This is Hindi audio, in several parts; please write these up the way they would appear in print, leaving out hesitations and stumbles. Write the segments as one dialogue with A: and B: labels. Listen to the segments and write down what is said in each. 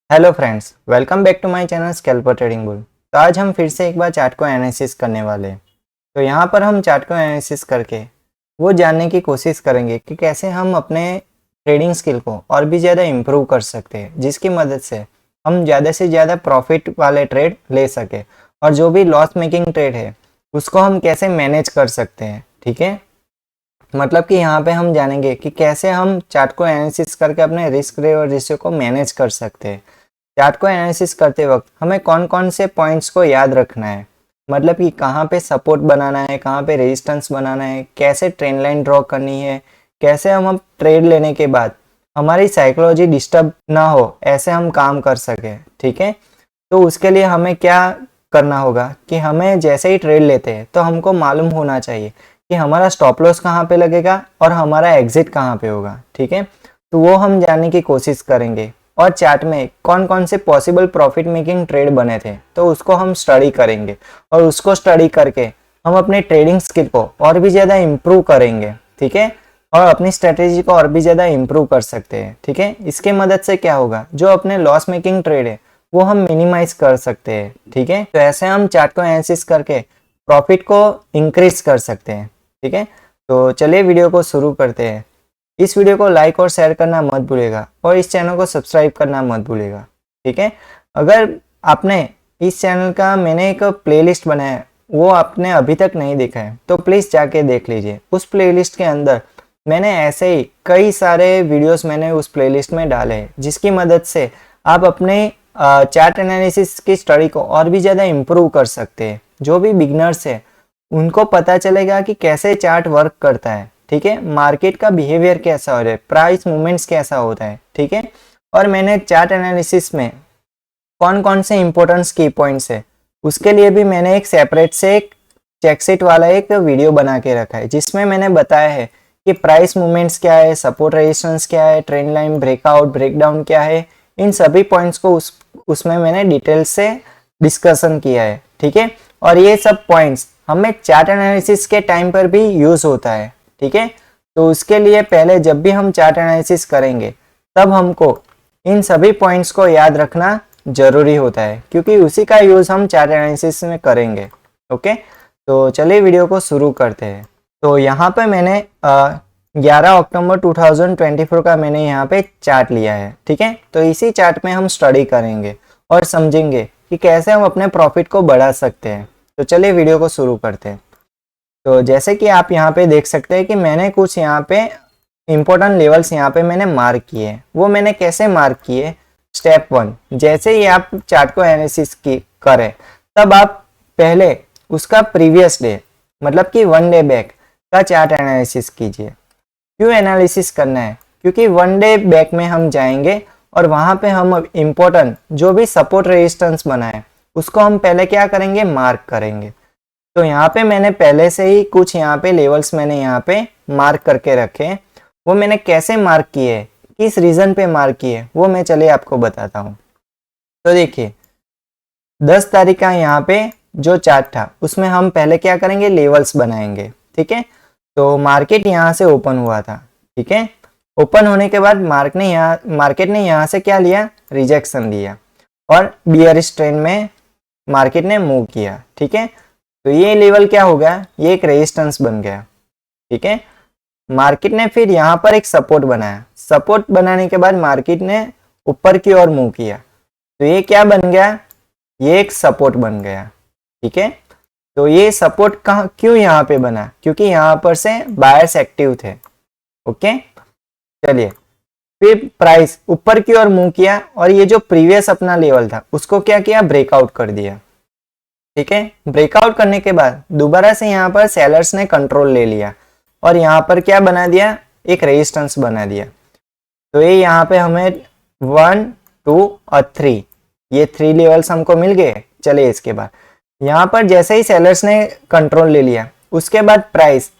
A: Hello friends, welcome back to my channel scalper trading bull. तो आज हम फिर से एक बार चार्ट को एनालिसिस करने वाले हैं। तो यहाँ पर हम चार्ट को एनालिसिस करके वो जानने की कोशिश करेंगे कि कैसे हम अपने ट्रेडिंग स्किल को और भी ज़्यादा इम्प्रूव कर सकते हैं, जिसकी मदद से हम ज़्यादा से ज़्यादा प्रॉफिट वाले ट्रेड ले सके और जो भी लॉस मेकिंग ट्रेड है उसको हम कैसे मैनेज कर सकते हैं। ठीक है, मतलब कि यहाँ पे हम जानेंगे कि कैसे हम चार्ट को एनालिसिस करके अपने रिस्क रिवॉर्ड रेशियो को मैनेज कर सकते हैं। चार्ट को एनालिसिस करते वक्त हमें कौन कौन से पॉइंट्स को याद रखना है, मतलब कि कहाँ पे सपोर्ट बनाना है, कहाँ पे रेजिस्टेंस बनाना है, कैसे ट्रेंड लाइन ड्रॉ करनी है, कैसे हम ट्रेड लेने के बाद हमारी साइकोलॉजी डिस्टर्ब ना हो ऐसे हम काम कर सके। ठीक है, तो उसके लिए हमें क्या करना होगा कि हमें जैसे ही ट्रेड लेते हैं तो हमको मालूम होना चाहिए कि हमारा स्टॉप लॉस कहाँ पे लगेगा और हमारा एग्जिट कहाँ पे होगा। ठीक है, तो वो हम जानने की कोशिश करेंगे और चार्ट में कौन कौन से पॉसिबल प्रॉफिट मेकिंग ट्रेड बने थे तो उसको हम स्टडी करेंगे और उसको स्टडी करके हम अपने ट्रेडिंग स्किल को और भी ज़्यादा इम्प्रूव करेंगे। ठीक है, और अपनी स्ट्रेटेजी को और भी ज़्यादा इम्प्रूव कर सकते हैं। ठीक है, इसके मदद से क्या होगा, जो अपने लॉस मेकिंग ट्रेड है वो हम मिनिमाइज कर सकते हैं। ठीक है, तो ऐसे हम चार्ट को एनालिसिस करके प्रॉफिट को इंक्रीज कर सकते हैं। ठीक है, तो चलिए वीडियो को शुरू करते हैं। इस वीडियो को लाइक और शेयर करना मत भूलिएगा और इस चैनल को सब्सक्राइब करना मत भूलिएगा। ठीक है, अगर आपने इस चैनल का मैंने एक प्लेलिस्ट बनाया है वो आपने अभी तक नहीं देखा है तो प्लीज़ जाके देख लीजिए। उस प्लेलिस्ट के अंदर मैंने ऐसे ही कई सारे वीडियोस मैंने उस प्लेलिस्ट में डाले हैं, जिसकी मदद से आप अपने चार्ट एनालिसिस की स्टडी को और भी ज़्यादा इम्प्रूव कर सकते हैं। जो भी बिगनर्स है उनको पता चलेगा कि कैसे चार्ट वर्क करता है। ठीक है, मार्केट का बिहेवियर कैसा हो रहा है, प्राइस मूवमेंट्स कैसा होता है। ठीक है, और मैंने चार्ट एनालिसिस में कौन कौन से इंपॉर्टेंट की पॉइंट्स है उसके लिए भी मैंने एक सेपरेट से एक चेकशीट वाला एक वीडियो बना के रखा है, जिसमें मैंने बताया है कि प्राइस मूवमेंट्स क्या है, सपोर्ट रेजिस्टेंस क्या है, ट्रेंड लाइन ब्रेकआउट ब्रेकडाउन क्या है। इन सभी पॉइंट्स को उसमें मैंने डिटेल से डिस्कशन किया है। ठीक है, और ये सब पॉइंट्स हमें चार्ट एनालिसिस के टाइम पर भी यूज होता है। ठीक है, तो उसके लिए पहले जब भी हम चार्ट एनालिसिस करेंगे तब हमको इन सभी पॉइंट्स को याद रखना जरूरी होता है, क्योंकि उसी का यूज हम चार्ट एनालिसिस में करेंगे। ओके, तो चलिए वीडियो को शुरू करते हैं। तो यहाँ पे मैंने 11 अक्टूबर 2024 का मैंने यहाँ पे चार्ट लिया है। ठीक है, तो इसी चार्ट में हम स्टडी करेंगे और समझेंगे कि कैसे हम अपने प्रॉफिट को बढ़ा सकते हैं। तो चलिए वीडियो को शुरू करते हैं। तो जैसे कि आप यहाँ पे देख सकते हैं कि मैंने कुछ यहाँ पे इम्पोर्टेंट लेवल्स यहाँ पे मैंने मार्क किए। वो मैंने कैसे मार्क किए, स्टेप 1, जैसे ही आप चार्ट को एनालिसिस की करें तब आप पहले उसका प्रीवियस डे मतलब कि 1 डे बैक का चार्ट एनालिसिस कीजिए। क्यों एनालिसिस करना है, क्योंकि 1 डे बैक में हम जाएंगे और वहाँ पे हम इम्पोर्टेंट जो भी सपोर्ट रेजिस्टेंस बना है उसको हम पहले क्या करेंगे, मार्क करेंगे। तो यहाँ पे मैंने पहले से ही कुछ यहाँ पे लेवल्स मैंने यहाँ पे मार्क करके रखे। वो मैंने कैसे मार्क किए, किस रीजन पे मार्क किए, वो मैं चलिए आपको बताता हूँ। तो देखिए 10 तारीख का यहाँ पे जो चार्ट था उसमें हम पहले क्या करेंगे, लेवल्स बनाएंगे। ठीक है, तो मार्केट यहाँ से ओपन हुआ था। ठीक है, ओपन होने के बाद मार्केट ने यहाँ से क्या लिया, रिजेक्शन लिया और बियरिश ट्रेंड में मार्केट ने मूव किया। ठीक है, तो ये लेवल क्या हो गया, ये एक रेजिस्टेंस बन गया। ठीक है, मार्केट ने फिर यहाँ पर एक सपोर्ट बनाया। सपोर्ट बनाने के बाद मार्केट ने ऊपर की ओर मूव किया, तो ये क्या बन गया, ये एक सपोर्ट बन गया। ठीक है, तो ये सपोर्ट कहाँ क्यों यहाँ पे बना, क्योंकि यहाँ पर से बायर्स एक्टिव थे। ओके, चलिए फिर प्राइस ऊपर की ओर मूव किया और ये जो प्रीवियस अपना लेवल था उसको क्या किया, ब्रेकआउट कर दिया। ठीक है, ब्रेकआउट करने के बाद दोबारा से यहाँ पर सेलर्स ने कंट्रोल ले लिया और यहाँ पर क्या बना दिया, एक रेजिस्टेंस बना दिया। तो ये यहाँ पे हमें 1 2 और 3 ये 3 लेवल्स हमको मिल गए। चलिए इसके बाद यहाँ पर जैसे ही सेलर्स ने कंट्रोल ले लिया उसके बाद प्राइस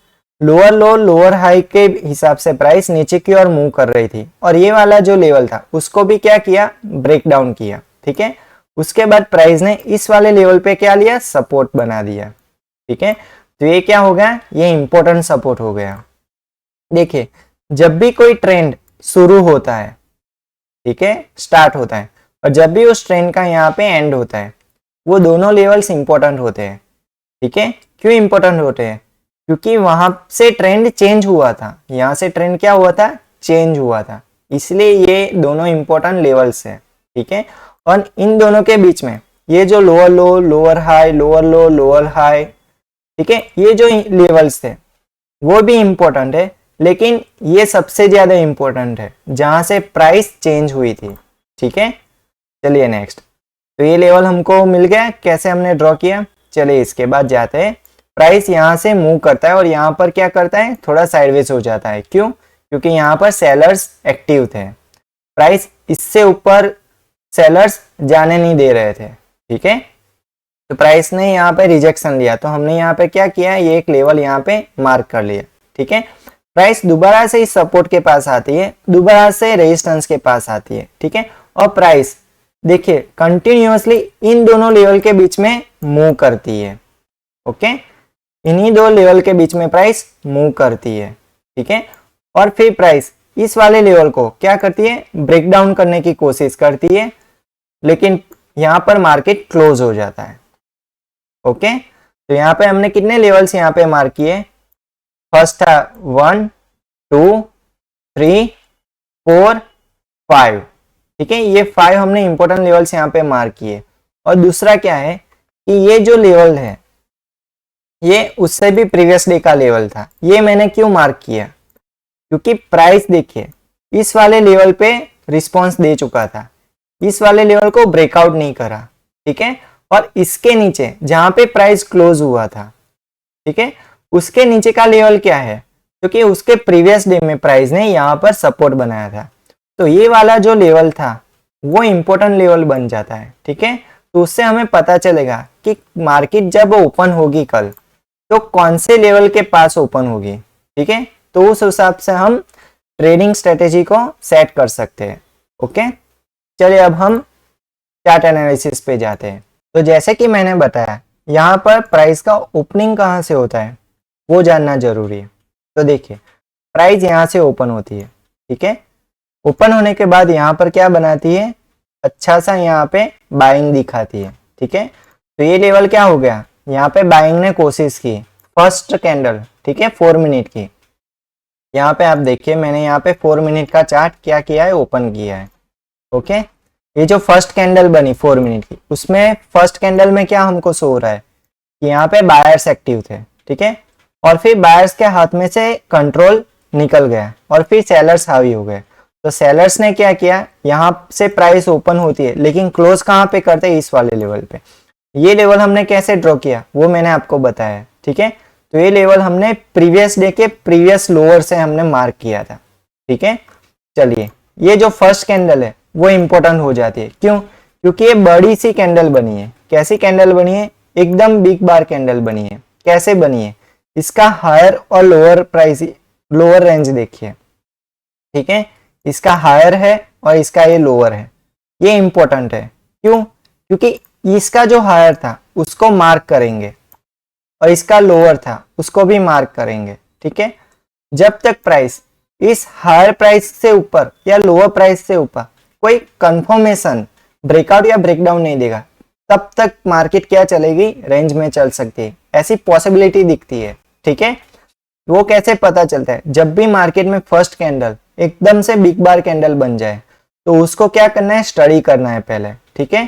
A: लोअर लो लोअर हाई के हिसाब से प्राइस नीचे की ओर मूव कर रही थी और ये वाला जो लेवल था उसको भी क्या किया, ब्रेक डाउन किया। ठीक है, उसके बाद प्राइस ने इस वाले लेवल पे क्या लिया, सपोर्ट बना दिया। ठीक है, तो ये क्या हो गया, ये इंपॉर्टेंट सपोर्ट हो गया। देखिए जब भी कोई ट्रेंड शुरू होता है, ठीक है, स्टार्ट होता है, और जब भी उस ट्रेंड का यहाँ पे एंड होता है, वो दोनों लेवल्स इंपॉर्टेंट होते हैं। ठीक है, क्यों इंपॉर्टेंट होते हैं? क्योंकि वहां से ट्रेंड चेंज हुआ था, यहाँ से ट्रेंड क्या हुआ था, चेंज हुआ था, इसलिए ये दोनों इंपॉर्टेंट लेवल्स है। ठीक है, और इन दोनों के बीच में ये जो लोअर लो, लोअर हाई, लोअर लो, लोअर हाई, ठीक है, ये जो लेवल्स थे वो भी इंपॉर्टेंट है, लेकिन ये सबसे ज्यादा इंपॉर्टेंट है जहां से प्राइस चेंज हुई थी। ठीक है, चलिए नेक्स्ट। तो ये लेवल हमको मिल गया, कैसे हमने ड्रॉ किया। चलिए इसके बाद जाते हैं। प्राइस यहाँ से मूव करता है और यहाँ पर क्या करता है, थोड़ा साइडवेज हो जाता है। क्यों? क्योंकि यहाँ पर सेलर्स एक्टिव थे, प्राइस इससे ऊपर सेलर्स जाने नहीं दे रहे थे। ठीक है, तो प्राइस ने यहाँ पे रिजेक्शन लिया, तो हमने यहाँ पे क्या किया, ये एक लेवल यहाँ पे मार्क कर लिया। ठीक है, प्राइस दोबारा से इस सपोर्ट के पास आती है, दोबारा से रेजिस्टेंस के पास आती है। ठीक है, और प्राइस देखिए कंटिन्यूअसली इन दोनों लेवल के बीच में मूव करती है। ओके, इन्हीं दो लेवल के बीच में प्राइस मूव करती है। ठीक है, और फिर प्राइस इस वाले लेवल को क्या करती है, ब्रेक डाउन करने की कोशिश करती है, लेकिन यहाँ पर मार्केट क्लोज हो जाता है। ओके, तो यहाँ पे हमने कितने लेवल्स यहाँ पे मार्क किए, फर्स्ट था 1 2 3 4 5। ठीक है, ये 5 हमने इंपॉर्टेंट लेवल्स यहाँ पे मार्क किए। और दूसरा क्या है कि ये जो लेवल है ये उससे भी प्रीवियस डे का लेवल था। ये मैंने क्यों मार्क किया, क्योंकि प्राइस देखिए इस वाले लेवल पे रिस्पॉन्स दे चुका था, इस वाले लेवल को ब्रेकआउट नहीं करा। ठीक है, और इसके नीचे जहां पे प्राइस क्लोज हुआ था, ठीक है, उसके नीचे का लेवल क्या है, क्योंकि उसके प्रीवियस डे में प्राइस ने यहाँ पर सपोर्ट बनाया था, तो ये वाला जो लेवल था वो इंपॉर्टेंट लेवल बन जाता है। ठीक है, तो उससे हमें पता चलेगा कि मार्केट जब ओपन होगी कल तो कौन से लेवल के पास ओपन होगी। ठीक है, तो उस हिसाब से हम ट्रेडिंग स्ट्रेटेजी को सेट कर सकते हैं। ओके, चलिए अब हम चार्ट एनालिसिस पे जाते हैं। तो जैसे कि मैंने बताया यहाँ पर प्राइस का ओपनिंग कहाँ से होता है वो जानना जरूरी है। तो देखिए प्राइस यहाँ से ओपन होती है। ठीक है, ओपन होने के बाद यहाँ पर क्या बनाती है, अच्छा सा यहाँ पे बाइंग दिखाती है। ठीक है, तो ये लेवल क्या हो गया, यहाँ पे बाइंग ने कोशिश की, फर्स्ट कैंडल, ठीक है, 4 मिनट की। यहाँ पे आप देखिए मैंने यहाँ पे 4 मिनट का चार्ट क्या किया है, ओपन किया है। ओके, ये जो फर्स्ट कैंडल बनी 4 मिनट की, उसमें फर्स्ट कैंडल में क्या हमको शो हो रहा है कि यहाँ पे बायर्स एक्टिव थे। ठीक है, और फिर बायर्स के हाथ में से कंट्रोल निकल गया और फिर सेलर्स हावी हो गए। तो सेलर्स ने क्या किया, यहाँ से प्राइस ओपन होती है लेकिन क्लोज कहाँ पे करते हैं, इस वाले लेवल पे। ये लेवल हमने कैसे ड्रॉ किया वो मैंने आपको बताया। ठीक है, तो ये लेवल हमने प्रीवियस डे के प्रीवियस लोअर से हमने मार्क किया था। ठीक है, चलिए ये जो फर्स्ट कैंडल है वो इंपॉर्टेंट हो जाती है। क्यों? क्योंकि ये बड़ी सी कैंडल बनी है। कैसी कैंडल बनी है, एकदम बिग बार कैंडल बनी है। कैसे बनी है, इसका हायर और लोअर प्राइस, लोअर रेंज देखिए। ठीक है, इसका हायर है और इसका ये लोअर है। ये इंपॉर्टेंट है। क्यों? क्योंकि इसका जो हायर था उसको मार्क करेंगे और इसका लोअर था उसको भी मार्क करेंगे। ठीक है, जब तक प्राइस इस हायर प्राइस से ऊपर या लोअर प्राइस से ऊपर कोई कंफर्मेशन ब्रेकआउट या ब्रेकडाउन नहीं देगा, तब तक मार्केट क्या चलेगी, रेंज में चल सकती है, ऐसी पॉसिबिलिटी दिखती है। ठीक है, वो कैसे पता चलता है, जब भी मार्केट में फर्स्ट कैंडल एकदम से बिग बार कैंडल बन जाए तो उसको क्या करना है, स्टडी करना है पहले। ठीक है,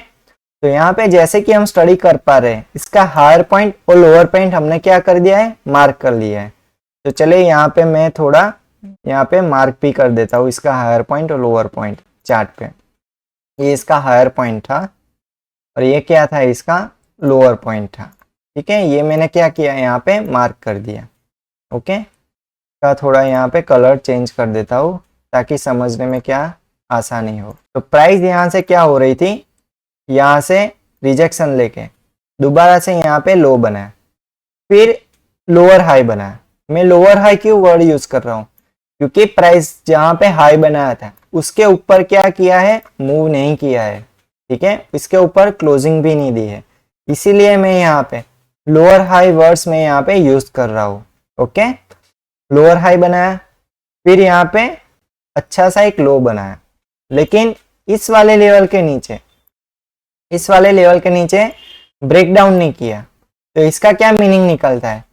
A: तो यहाँ पे जैसे कि हम स्टडी कर पा रहे हैं, इसका हायर पॉइंट और लोअर पॉइंट हमने क्या कर दिया है, मार्क कर लिया है। तो चलिए यहाँ पे मैं थोड़ा यहाँ पे मार्क भी कर देता हूँ इसका हायर पॉइंट और लोअर पॉइंट चार्ट पे। ये इसका हायर पॉइंट था और ये क्या था, इसका लोअर पॉइंट था। ठीक है, ये मैंने क्या किया, यहाँ पे मार्क कर दिया। ओके, का थोड़ा यहाँ पे कलर चेंज कर देता हूँ ताकि समझने में क्या आसानी हो। तो प्राइस यहाँ से क्या हो रही थी, यहाँ से रिजेक्शन लेके दोबारा से यहाँ पे लो बना, फिर लोअर हाई बना। मैं लोअर हाई क्यों वर्ड यूज कर रहा हूँ, क्योंकि प्राइस जहाँ पे हाई बनाया था उसके ऊपर क्या किया है, मूव नहीं किया है। ठीक है, इसके ऊपर क्लोजिंग भी नहीं दी है, इसीलिए मैं यहाँ पे लोअर हाई वर्ड्स में यहाँ पे यूज कर रहा हूँ। ओके, लोअर हाई बनाया, फिर यहाँ पे अच्छा सा एक लो बनाया, लेकिन इस वाले लेवल के नीचे ब्रेक डाउन नहीं किया, तो इसका क्या मीनिंग निकलता है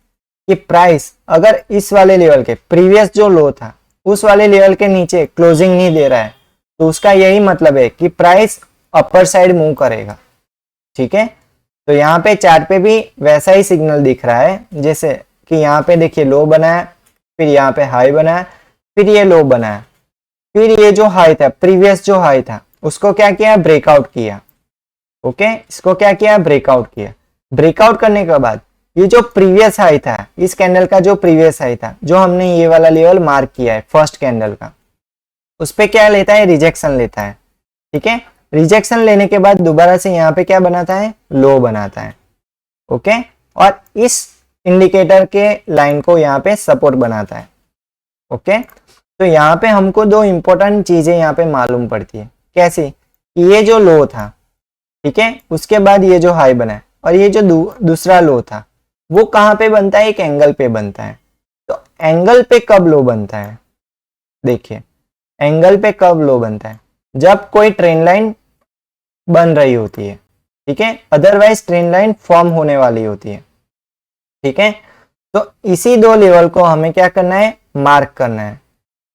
A: कि प्राइस अगर इस वाले लेवल के प्रीवियस जो लो था उस वाले लेवल के नीचे क्लोजिंग नहीं दे रहा है, तो उसका यही मतलब है कि प्राइस अपर साइड मूव करेगा। ठीक है, तो यहाँ पे चार्ट पे भी वैसा ही सिग्नल दिख रहा है, जैसे कि यहाँ पे देखिए लो बनाया, फिर यहाँ पे हाई बनाया, फिर ये लो बनाया, फिर ये जो हाई था प्रीवियस जो हाई था उसको क्या किया, ब्रेकआउट किया। ओके, इसको क्या किया, ब्रेकआउट किया। ब्रेकआउट करने के बाद ये जो प्रीवियस हाई था, इस कैंडल का जो प्रीवियस हाई था, जो हमने ये वाला लेवल मार्क किया है फर्स्ट कैंडल का, उस पे क्या लेता है, रिजेक्शन लेता है। ठीक है, रिजेक्शन लेने के बाद दोबारा से यहाँ पे क्या बनाता है, लो बनाता है। ओके, और इस इंडिकेटर के लाइन को यहाँ पे सपोर्ट बनाता है। ओके, तो यहाँ पे हमको दो इंपॉर्टेंट चीजें यहाँ पे मालूम पड़ती है। कैसी, ये जो लो था, ठीक है, उसके बाद ये जो हाई बना है, और ये जो दूसरा लो था वो कहाँ पे बनता है, एक एंगल पे बनता है। तो एंगल पे कब लो बनता है, देखिए एंगल पे कब लो बनता है, जब कोई ट्रेंड लाइन बन रही होती है। ठीक है, अदरवाइज ट्रेंड लाइन फॉर्म होने वाली होती है। ठीक है, तो इसी दो लेवल को हमें क्या करना है, मार्क करना है।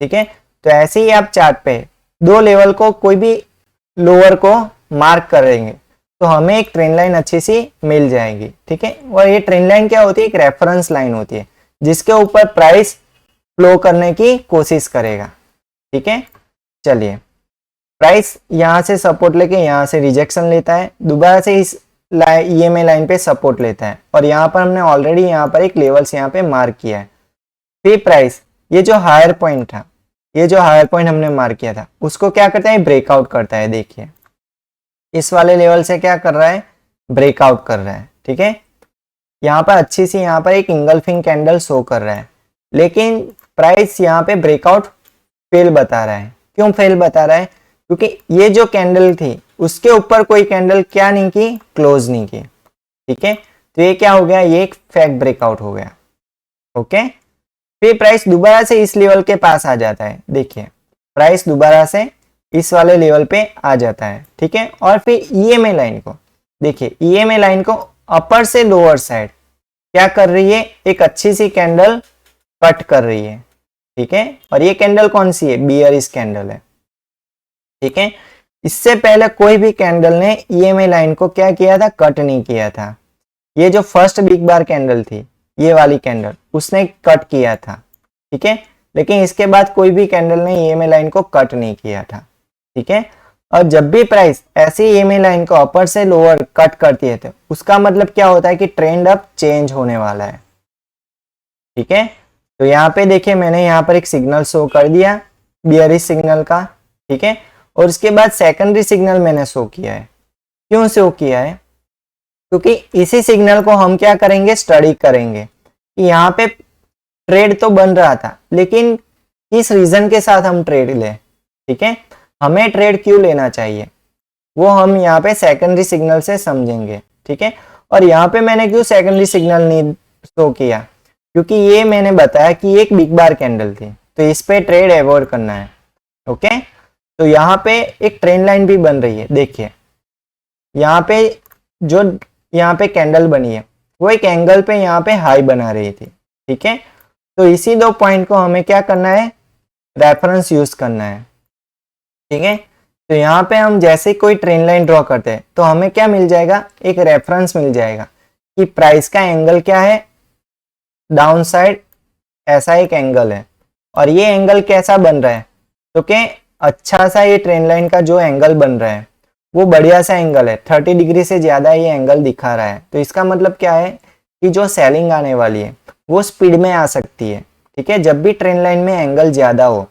A: ठीक है, तो ऐसे ही आप चार्ट पे दो लेवल को, कोई भी लोअर को मार्क करेंगे तो हमें एक ट्रेंड लाइन अच्छी सी मिल जाएगी। ठीक है, और ये ट्रेंड लाइन क्या होती है, एक रेफरेंस लाइन होती है जिसके ऊपर प्राइस फ्लो करने की कोशिश करेगा। ठीक है, चलिए, प्राइस यहां से सपोर्ट लेके यहां से रिजेक्शन लेता है, दोबारा से इस ईएमए लाइन पे सपोर्ट लेता है, और यहाँ पर हमने ऑलरेडी यहाँ पर एक लेवल्स यहाँ पे मार्क किया है। फिर प्राइस ये जो हायर पॉइंट था, ये जो हायर पॉइंट हमने मार्क किया था, उसको क्या करता है, ब्रेकआउट करता है। देखिए इस वाले लेवल से क्या कर रहा है, ब्रेकआउट कर रहा है। ठीक है, यहाँ पर अच्छी सी यहाँ पर एक इंगल्फिंग कैंडल शो कर रहा है, लेकिन प्राइस यहाँ पे ब्रेकआउट फेल बता रहा है। क्यों फेल बता रहा है, क्योंकि ये जो कैंडल थी उसके ऊपर कोई कैंडल क्या नहीं की, क्लोज नहीं की। ठीक है, तो ये क्या हो गया, ये एक फेक ब्रेकआउट हो गया। ओके, फिर प्राइस दोबारा से इस लेवल के पास आ जाता है। देखिए प्राइस दोबारा से इस वाले लेवल पे आ जाता है। ठीक है, और फिर ईएमए लाइन को देखिए, ईएमए लाइन को अपर से लोअर साइड क्या कर रही है, एक अच्छी सी कैंडल कट कर रही है। ठीक है, और ये कैंडल कौन सी है, बियरिश कैंडल है। ठीक है, इससे पहले कोई भी कैंडल ने ईएमए लाइन को क्या किया था, कट नहीं किया था। ये जो फर्स्ट बिग बार कैंडल थी, ये वाली कैंडल, उसने कट किया था। ठीक है, लेकिन इसके बाद कोई भी कैंडल ने ईएमए लाइन को कट नहीं किया था। ठीक है, और जब भी प्राइस ऐसी ईएमए लाइन को अपर से लोअर कट करती है तो उसका मतलब क्या होता है कि ट्रेंड अब चेंज होने वाला है। ठीक है, तो यहाँ पे देखिए मैंने यहाँ पर एक सिग्नल शो कर दिया बियरिश सिग्नल का। ठीक है, और उसके बाद सेकेंडरी सिग्नल मैंने शो किया है। क्यों शो किया है, क्योंकि इसी सिग्नल को हम क्या करेंगे, स्टडी करेंगे कि यहाँ पे ट्रेड तो बन रहा था, लेकिन किस रीजन के साथ हम ट्रेड लें। ठीक है, हमें ट्रेड क्यों लेना चाहिए, वो हम यहाँ पे सेकेंडरी सिग्नल से समझेंगे। ठीक है, और यहाँ पे मैंने क्यों सेकेंडरी सिग्नल नहीं शो किया, क्योंकि ये मैंने बताया कि एक बिग बार कैंडल थी, तो इस पे ट्रेड अवॉइड करना है। ओके, तो यहाँ पे एक ट्रेंड लाइन भी बन रही है। देखिए यहाँ पे जो यहाँ पे कैंडल बनी है वो एक एंगल पे यहाँ पे हाई बना रही थी। ठीक है, तो इसी दो पॉइंट को हमें क्या करना है, रेफरेंस यूज करना है। ठीक है, तो यहाँ पे हम जैसे कोई ट्रेंड लाइन ड्रॉ करते हैं तो हमें क्या मिल जाएगा, एक रेफरेंस मिल जाएगा कि प्राइस का एंगल क्या है, डाउन साइड ऐसा एक एंगल है, और ये एंगल कैसा बन रहा है, तो क्या अच्छा सा ये ट्रेंड लाइन का जो एंगल बन रहा है वो बढ़िया सा एंगल है, 30 डिग्री से ज्यादा ये एंगल दिखा रहा है। तो इसका मतलब क्या है कि जो सेलिंग आने वाली है वो स्पीड में आ सकती है। ठीक है, जब भी ट्रेंड लाइन में एंगल ज्यादा हो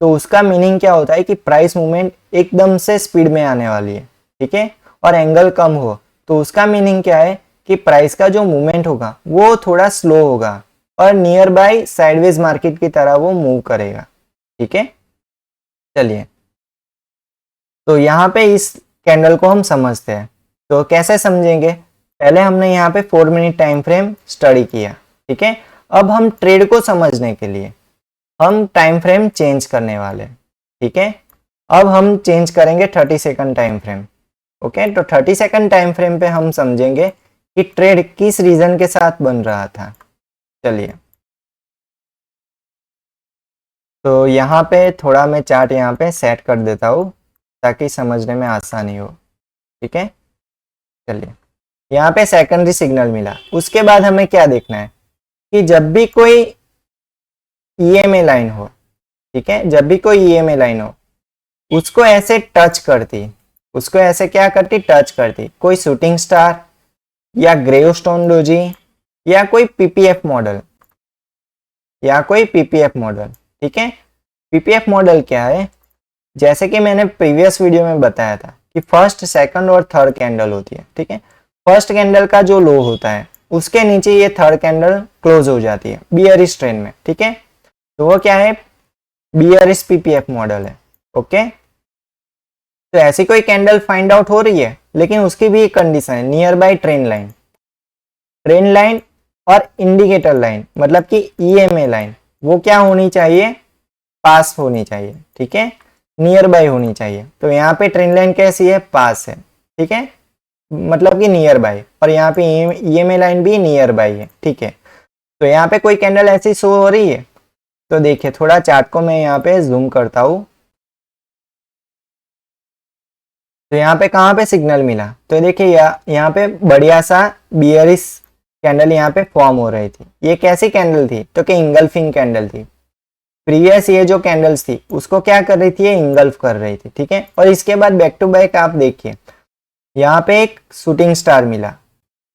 A: तो उसका मीनिंग क्या होता है कि प्राइस मूवमेंट एकदम से स्पीड में आने वाली है। ठीक है, और एंगल कम हो तो उसका मीनिंग क्या है कि प्राइस का जो मूवमेंट होगा वो थोड़ा स्लो होगा और नियर बाय साइडवेज मार्केट की तरह वो मूव करेगा। ठीक है, चलिए, तो यहाँ पे इस कैंडल को हम समझते हैं। तो कैसे समझेंगे, पहले हमने यहाँ पे 4 मिनट टाइम फ्रेम स्टडी किया। ठीक है, अब हम ट्रेड को समझने के लिए हम टाइम फ्रेम चेंज करने वाले हैं। ठीक है, अब हम चेंज करेंगे 30 सेकंड टाइम फ्रेम। ओके, तो 30 सेकंड टाइम फ्रेम पे हम समझेंगे कि ट्रेड किस रीजन के साथ बन रहा था। चलिए, तो यहाँ पे थोड़ा मैं चार्ट यहाँ पे सेट कर देता हूँ ताकि समझने में आसानी हो। ठीक है, चलिए, यहाँ पे सेकेंडरी सिग्नल मिला। उसके बाद हमें क्या देखना है कि जब भी कोई ईएमए लाइन हो, ठीक है, जब भी कोई ईएमए लाइन हो उसको ऐसे टच करती, उसको ऐसे क्या करती, टच करती, कोई शूटिंग स्टार या ग्रेवस्टोन डोजी या कोई पीपीएफ मॉडल, या कोई पीपीएफ मॉडल। ठीक है, पीपीएफ मॉडल क्या है, जैसे कि मैंने प्रीवियस वीडियो में बताया था कि फर्स्ट, सेकंड और थर्ड कैंडल होती है। ठीक है, फर्स्ट कैंडल का जो लो होता है उसके नीचे ये थर्ड कैंडल क्लोज हो जाती है बियरिश ट्रेंड में। ठीक है, तो वो क्या है, बियरिश पीपीएफ मॉडल है। ओके, तो ऐसी कोई कैंडल फाइंड आउट हो रही है, लेकिन उसकी भी एक कंडीशन है, near by trend line. Trend line और इंडिकेटर लाइन मतलब कि ईएमए लाइन, वो क्या होनी चाहिए, पास होनी चाहिए। ठीक है, नियर बाय होनी चाहिए। तो यहाँ पे ट्रेंड लाइन कैसी है, पास है। ठीक है, मतलब कि नियर बाय, और यहाँ पे ईएमए लाइन भी नियर बाय है। ठीक है, तो यहाँ पे कोई कैंडल ऐसी शो हो रही है। तो देखिए, थोड़ा चार्ट को मैं यहाँ पे जूम करता हूँ। तो यहाँ पे कहाँ पे सिग्नल मिला, तो देखिए यहाँ पे बढ़िया सा बियरिश कैंडल यहाँ पे फॉर्म हो रही थी। ये कैसी कैंडल थी, तो कि इंगल्फिंग कैंडल थी। प्रीवियस ये जो कैंडल्स थी उसको क्या कर रही थी, ये इंगल्फ कर रही थी। ठीक है, और इसके बाद बैक टू बैक आप देखिए, यहाँ पे एक शूटिंग स्टार मिला,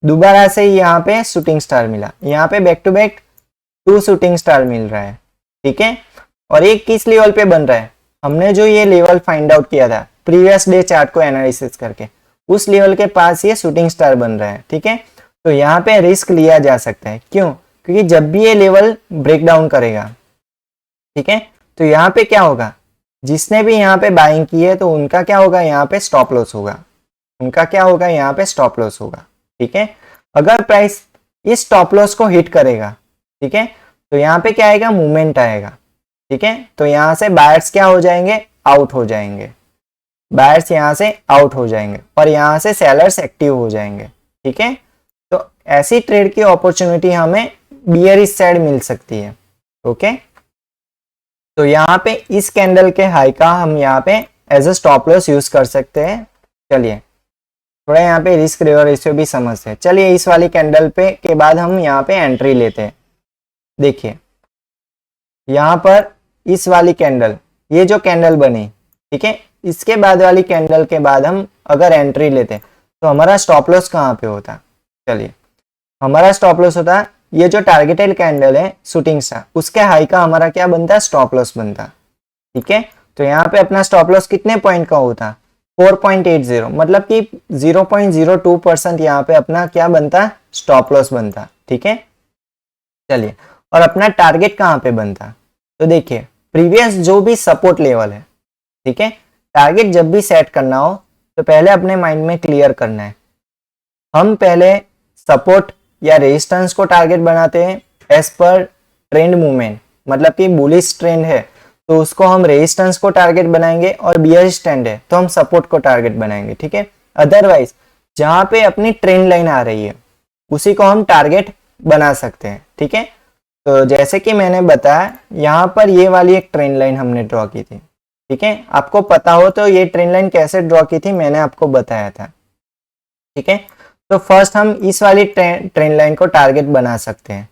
A: दोबारा से यहाँ पे शूटिंग स्टार मिला, यहाँ पे back to back 2 shooting star मिल रहा है। ठीक है, और एक किस लेवल पे बन रहा है, हमने जो ये लेवल फाइंड आउट किया था प्रीवियस डे चार्ट को एनालिसिस करके, उस लेवल के पास ये शूटिंग स्टार बन रहा है। ठीक है, तो यहाँ पे रिस्क लिया जा सकता है। क्यों, क्योंकि जब भी ये लेवल ब्रेक डाउन करेगा, ठीक है, तो यहाँ पे क्या होगा, जिसने भी यहाँ पे बाइंग की है तो उनका क्या होगा, यहाँ पे स्टॉप लॉस होगा, उनका क्या होगा, यहाँ पे स्टॉप लॉस होगा। ठीक है, अगर प्राइस इस स्टॉप लॉस को हिट करेगा, ठीक है, तो यहाँ पे क्या आएगा, मूवमेंट आएगा। ठीक है, तो यहाँ से बायर्स क्या हो जाएंगे, आउट हो जाएंगे, बायर्स यहाँ से आउट हो जाएंगे और यहाँ से सेलर्स एक्टिव हो जाएंगे। ठीक है, तो ऐसी ट्रेड की अपॉर्चुनिटी हमें बियरिश साइड मिल सकती है। ओके, तो यहाँ पे इस कैंडल के हाई का हम यहाँ पे as a stop loss use कर सकते हैं। चलिए, थोड़ा यहाँ पे रिस्क रिवॉर्ड रेशियो भी समझते हैं। चलिए, इस वाली कैंडल पे के बाद हम यहाँ पे एंट्री लेते हैं। देखिए, यहाँ पर इस वाली कैंडल, ये जो कैंडल बनी, ठीक है, इसके बाद वाली कैंडल के बाद हम अगर एंट्री लेते तो हमारा स्टॉप लॉस कहाँ पे होता। चलिए, हमारा स्टॉप लॉस होता ये जो टारगेटेड कैंडल है शूटिंग स्टार, उसके हाई का हमारा क्या बनता, स्टॉप लॉस बनता। ठीक है, तो यहाँ पे अपना स्टॉप लॉस कितने पॉइंट का होता, 4.80, मतलब कि 0.02% यहाँ पे अपना क्या बनता, स्टॉप लॉस बनता। ठीक है, चलिए, और अपना टारगेट कहाँ पे बनता, तो देखिए प्रीवियस जो भी सपोर्ट लेवल है, ठीक है, टारगेट जब भी सेट करना हो तो पहले अपने माइंड में क्लियर करना है, हम पहले सपोर्ट या रेजिस्टेंस को टारगेट बनाते हैं एज पर ट्रेंड मूवमेंट, मतलब कि बुलिश ट्रेंड है तो उसको हम रेजिस्टेंस को टारगेट बनाएंगे, और बियरिश ट्रेंड है तो हम सपोर्ट को टारगेट बनाएंगे। ठीक है, अदरवाइज जहां पे अपनी ट्रेंड लाइन आ रही है उसी को हम टारगेट बना सकते हैं। ठीक है, तो जैसे कि मैंने बताया, यहाँ पर ये वाली एक ट्रेंड लाइन हमने ड्रॉ की थी। ठीक है, आपको पता हो तो ये ट्रेंड लाइन कैसे ड्रॉ की थी मैंने आपको बताया था। ठीक है, तो फर्स्ट हम इस वाली ट्रेंड लाइन को टारगेट बना सकते हैं।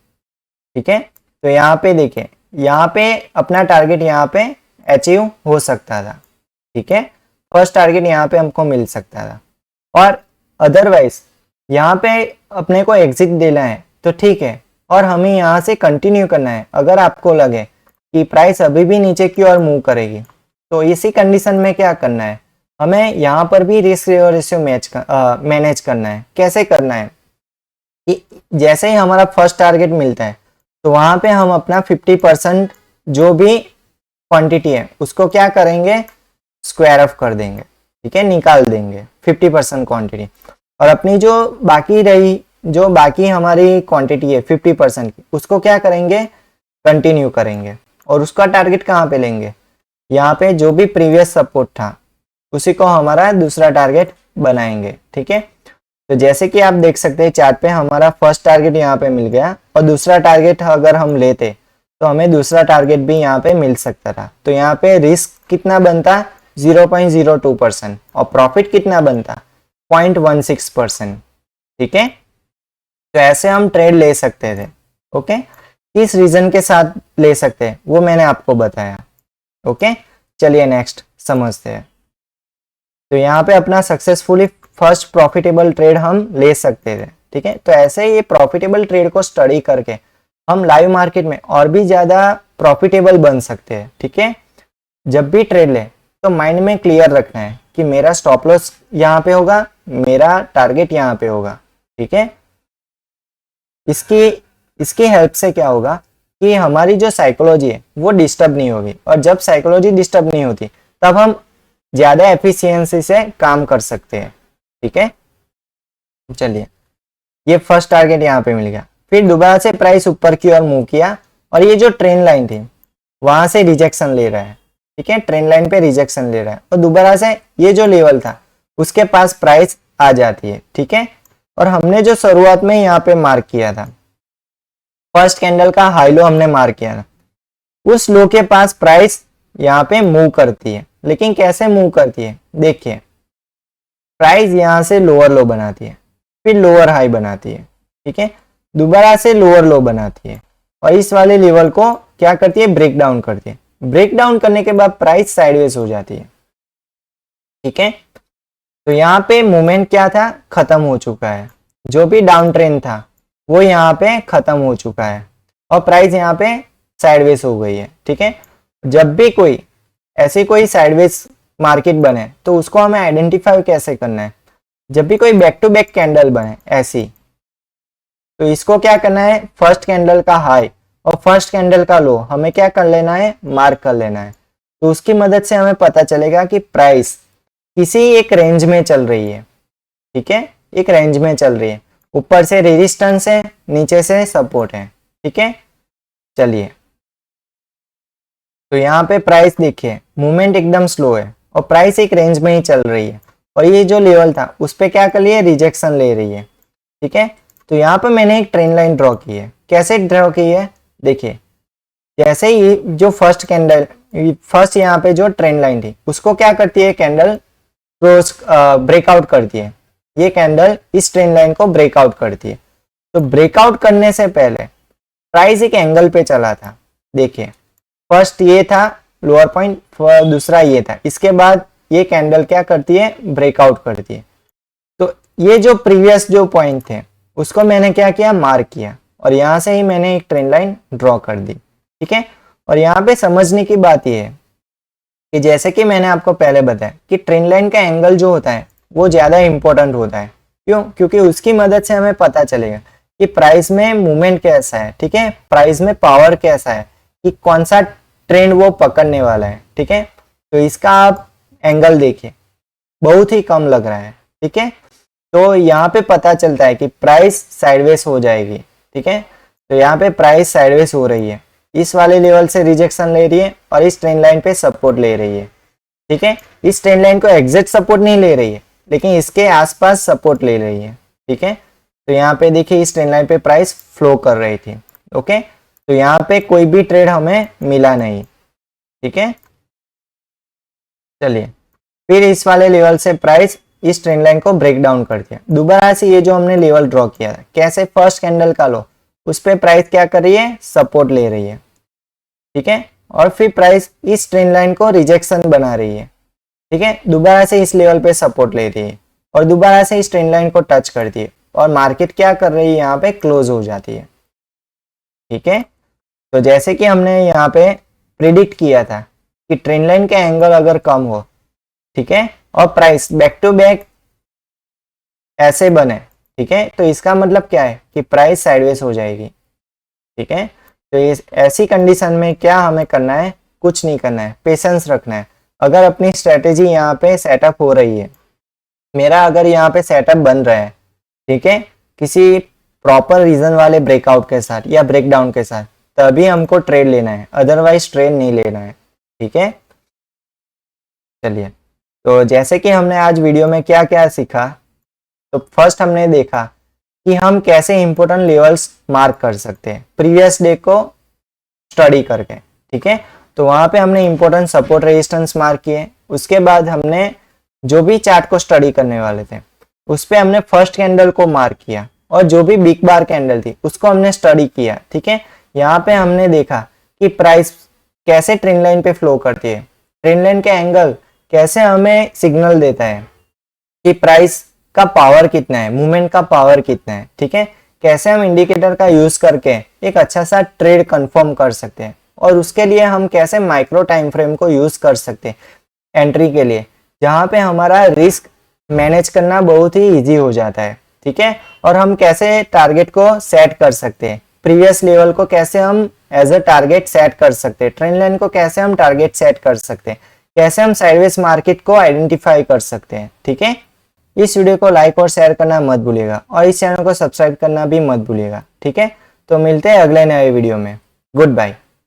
A: ठीक है, तो यहाँ पे देखिए, यहाँ पे अपना टारगेट यहाँ पे अचीव हो सकता था। ठीक है, फर्स्ट टारगेट यहाँ पे हमको मिल सकता था, और अदरवाइज यहाँ पे अपने को एग्जिट देना है तो ठीक है, और हमें यहाँ से कंटिन्यू करना है। अगर आपको लगे कि प्राइस अभी भी नीचे की ओर मूव करेगी तो इसी कंडीशन में क्या करना है, हमें यहाँ पर भी रिस्क रिवॉर्ड रेशियो मैनेज करना है। कैसे करना है कि जैसे ही हमारा फर्स्ट टारगेट मिलता है तो वहां पे हम अपना 50% जो भी क्वांटिटी है उसको क्या करेंगे, स्क्वायर ऑफ कर देंगे। ठीक है, निकाल देंगे 50% क्वांटिटी, और अपनी जो बाकी हमारी क्वांटिटी है 50% की, उसको क्या करेंगे, कंटिन्यू करेंगे। और उसका टारगेट कहाँ पे लेंगे, यहाँ पे जो भी प्रीवियस सपोर्ट था उसी को हमारा दूसरा टारगेट बनाएंगे। ठीक है, तो जैसे कि आप देख सकते हैं चार्ट पे हमारा फर्स्ट टारगेट यहाँ पे मिल गया और दूसरा टारगेट अगर हम लेते तो हमें दूसरा टारगेट भी यहाँ पे मिल सकता था। तो यहाँ पे रिस्क कितना बनता 0.02% और प्रॉफिट कितना बनता 0.16%। ठीक है, तो ऐसे हम ट्रेड ले सकते थे। ओके, किस रीजन के साथ ले सकते हैं वो मैंने आपको बताया। ओके, चलिए नेक्स्ट समझते हैं। तो यहाँ पे अपना सक्सेसफुली फर्स्ट प्रॉफिटेबल ट्रेड हम ले सकते थे। ठीक है, तो ऐसे ये प्रॉफिटेबल ट्रेड को स्टडी करके हम लाइव मार्केट में और भी ज्यादा प्रॉफिटेबल बन सकते हैं। ठीक है, जब भी ट्रेड ले तो माइंड में क्लियर रखना है कि मेरा स्टॉप लॉस यहाँ पे होगा, मेरा टारगेट यहाँ पे होगा। ठीक है, इसकी हेल्प से क्या होगा कि हमारी जो साइकोलॉजी है वो डिस्टर्ब नहीं होगी, और जब साइकोलॉजी डिस्टर्ब नहीं होती तब हम ज्यादा एफिशिएंसी से काम कर सकते हैं। ठीक है, चलिए ये फर्स्ट टारगेट यहाँ पे मिल गया। फिर दोबारा से प्राइस ऊपर की ओर मूव किया और ये जो ट्रेंड लाइन थी वहां से रिजेक्शन ले रहा है। ठीक है, ट्रेंड लाइन पे रिजेक्शन ले रहा है और दोबारा से ये जो लेवल था उसके पास प्राइस आ जाती है। ठीक है, और हमने जो शुरुआत में यहाँ पे मार्क किया था फर्स्ट कैंडल का हाई लो हमने मार्क किया था, उस लो के पास प्राइस यहाँ पे मूव करती है। लेकिन कैसे मूव करती है देखिए, प्राइस यहाँ से लोअर लो बनाती है, फिर लोअर हाई बनाती है। ठीक है, दोबारा से लोअर लो बनाती है और इस वाले लेवल को क्या करती है ब्रेक डाउन करती है। ब्रेक डाउन करने के बाद प्राइस साइडवेज हो जाती है। ठीक है, तो यहाँ पे मूवमेंट क्या था खत्म हो चुका है, जो भी डाउन ट्रेंड था वो यहाँ पे खत्म हो चुका है और प्राइस यहाँ पे साइडवेज हो गई है। ठीक है, जब भी कोई ऐसे कोई साइडवेज मार्केट बने तो उसको हमें आइडेंटिफाई कैसे करना है। जब भी कोई बैक टू बैक कैंडल बने ऐसी, तो इसको क्या करना है फर्स्ट कैंडल का हाई और फर्स्ट कैंडल का लो हमें क्या कर लेना है मार्क कर लेना है। तो उसकी मदद से हमें पता चलेगा कि प्राइस किसी एक रेंज में चल रही है। ठीक है, एक रेंज में चल रही है, ऊपर से रेजिस्टेंस है, नीचे से सपोर्ट है। ठीक है, चलिए तो यहाँ पे प्राइस देखिए मूवमेंट एकदम स्लो है और प्राइस एक रेंज में ही चल रही है और ये जो लेवल था उस पे क्या कर लिया रिजेक्शन ले रही है। ठीक है, तो यहाँ पे मैंने एक ट्रेंड लाइन ड्रॉ की है। कैसे ड्रॉ की है देखिए, जैसे ही जो फर्स्ट कैंडल फर्स्ट यहाँ पे जो ट्रेंड लाइन थी उसको क्या करती है कैंडल क्लोज ब्रेकआउट करती है। ये कैंडल इस ट्रेंड लाइन को ब्रेकआउट करती है। तो ब्रेकआउट करने से पहले प्राइस एक एंगल पे चला था। देखिए फर्स्ट ये था लोअर पॉइंट, दूसरा ये था, इसके बाद ये कैंडल क्या करती है ब्रेकआउट करती है। तो ये जो प्रीवियस जो पॉइंट थे उसको मैंने क्या किया मार्क किया और यहाँ से ही मैंने एक ट्रेंड लाइन ड्रॉ कर दी। ठीक है, और यहाँ पे समझने की बात ये है कि जैसे कि मैंने आपको पहले बताया कि ट्रेंड लाइन का एंगल जो होता है वो ज्यादा इंपॉर्टेंट होता है। क्यों? क्योंकि उसकी मदद से हमें पता चलेगा कि प्राइस में मूवमेंट कैसा है। ठीक है, प्राइस में पावर कैसा है, कि कौन सा ट्रेंड वो पकड़ने वाला है। ठीक है, तो इसका आप एंगल देखिए बहुत ही कम लग रहा है। ठीक है, तो यहाँ पे पता चलता है कि प्राइस साइडवेज हो जाएगी। ठीक है, तो यहाँ पे प्राइस साइडवेज हो रही है, इस वाले लेवल से रिजेक्शन ले रही है और इस ट्रेंड लाइन पे सपोर्ट ले रही है। ठीक है, इस ट्रेंड लाइन को एग्जैक्ट सपोर्ट नहीं ले रही है लेकिन इसके आसपास सपोर्ट ले रही है। ठीक है, तो यहाँ पे देखिए इस ट्रेंड लाइन पे प्राइस फ्लो कर रही थी। ओके, तो यहाँ पे कोई भी ट्रेड हमें मिला नहीं। ठीक है, चलिए फिर इस वाले लेवल से प्राइस इस ट्रेंड लाइन को ब्रेक डाउन कर दिया। दोबारा से ये जो हमने लेवल ड्रॉ किया था कैसे फर्स्ट कैंडल का लो उस पे प्राइस क्या कर रही है सपोर्ट ले रही है। ठीक है, और फिर प्राइस इस ट्रेंड लाइन को रिजेक्शन बना रही है। ठीक है, दोबारा से इस लेवल पे सपोर्ट ले रही है और दोबारा से इस ट्रेंड लाइन को टच करती है और मार्केट क्या कर रही है यहाँ पे क्लोज हो जाती है। ठीक है, तो जैसे कि हमने यहाँ पे प्रिडिक्ट किया था कि ट्रेंड लाइन का एंगल अगर कम हो, ठीक है, और प्राइस बैक टू बैक ऐसे बने, ठीक है, तो इसका मतलब क्या है कि प्राइस साइडवेज हो जाएगी। ठीक है, तो इस ऐसी कंडीशन में क्या हमें करना है, कुछ नहीं करना है, पेशेंस रखना है। अगर अपनी स्ट्रेटेजी यहाँ पे सेटअप हो रही है, मेरा अगर यहाँ पे सेटअप बन रहा है, ठीक है, किसी प्रॉपर रीजन वाले ब्रेकआउट के साथ या ब्रेकडाउन के साथ, तभी हमको ट्रेड लेना है, अदरवाइज ट्रेड नहीं लेना है। ठीक है, चलिए, तो जैसे कि हमने आज वीडियो में क्या क्या सीखा, तो फर्स्ट हमने देखा कि हम कैसे इंपॉर्टेंट लेवल्स मार्क कर सकते हैं प्रीवियस डे को स्टडी करके। ठीक है, तो वहां पे हमने इंपॉर्टेंट सपोर्ट रेजिस्टेंस मार्क किए। उसके बाद हमने जो भी चार्ट को स्टडी करने वाले थे उस पे हमने फर्स्ट कैंडल को मार्क किया और जो भी बिग बार कैंडल थी उसको हमने स्टडी किया। ठीक है, यहाँ पे हमने देखा कि प्राइस कैसे ट्रेंड लाइन पे फ्लो करती है, ट्रेंड लाइन के एंगल कैसे हमें सिग्नल देता है कि प्राइस का पावर कितना है, मूवमेंट का पावर कितना है। ठीक है, कैसे हम इंडिकेटर का यूज करके एक अच्छा सा ट्रेड कंफर्म कर सकते हैं और उसके लिए हम कैसे माइक्रो टाइम फ्रेम को यूज कर सकते हैं एंट्री के लिए, जहाँ पे हमारा रिस्क मैनेज करना बहुत ही इजी हो जाता है। ठीक है, और हम कैसे टारगेट को सेट कर सकते हैं, प्रीवियस लेवल को कैसे हम एज अ टारगेट सेट कर सकते हैं, ट्रेंड लाइन को कैसे हम टारगेट सेट कर सकते हैं, कैसे हम साइडवेज मार्केट को आइडेंटिफाई कर सकते हैं। ठीक है, इस वीडियो को लाइक और शेयर करना मत भूलिएगा और इस चैनल को सब्सक्राइब करना भी मत भूलिएगा। ठीक है, तो मिलते हैं अगले नए वीडियो में। Good bye.